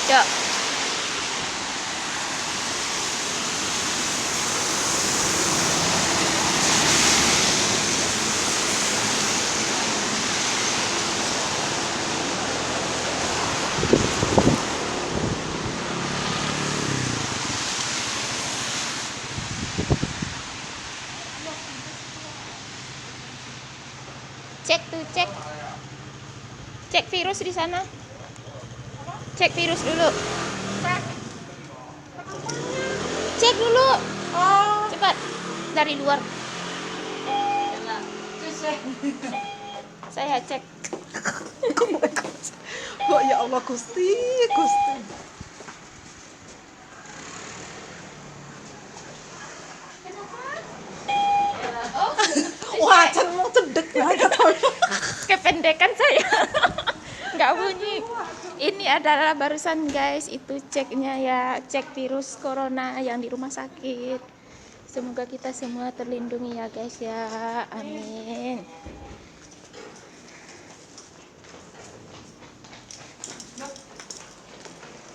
Cok. Cek tuh, cek virus di sana, cek virus dulu, cek dulu, cepat dari luar, saya cek. Oh ya Allah, Gusti. Wah, mau cedek banget. Kependekan saya. Nggak bunyi. Ini adalah barusan guys, itu ceknya ya, cek virus corona yang di rumah sakit. Semoga kita semua terlindungi ya guys ya, amin.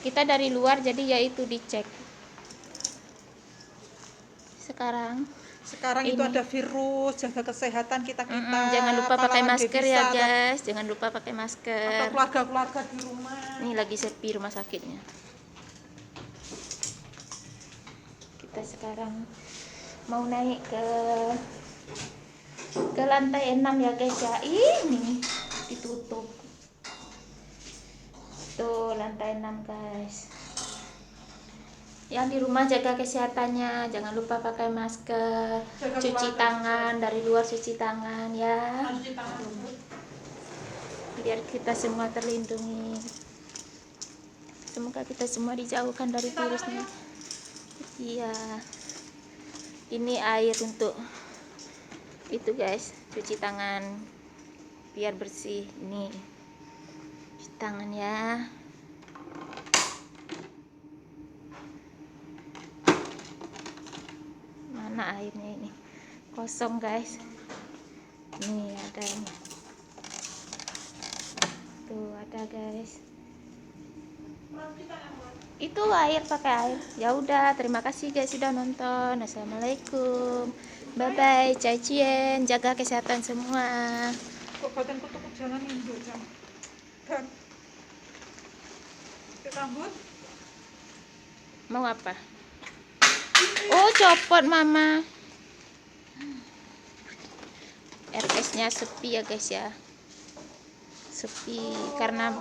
Kita dari luar jadi ya itu dicek. Sekarang Itu ini. ada virus, jaga kesehatan kita. Jangan lupa pakai pahlawan masker devisa, ya guys, jangan lupa pakai masker. atau keluarga-keluarga di rumah. Ini lagi sepi rumah sakitnya. Kita sekarang mau naik ke lantai 6 ya guys ya. Ini ditutup. Tuh lantai 6 guys. Yang di rumah jaga kesehatannya, jangan lupa pakai masker, cuci tangan, dari luar cuci tangan ya, biar kita semua terlindungi. Semoga kita semua dijauhkan dari virusnya. Iya, ini air untuk itu guys, cuci tangan biar bersih. Ini cuci tangan ya. Mana airnya ini? Kosong guys. Nih ada ini. Tuh ada guys. Itu air, pakai air. Ya udah, terima kasih guys sudah nonton. Assalamualaikum. Bye bye, cacien, jaga kesehatan semua. Kok badanku tuh jalan induk jam. Dan rambut Mau apa? Oh, copot mama. RS-nya sepi ya guys ya. Sepi karena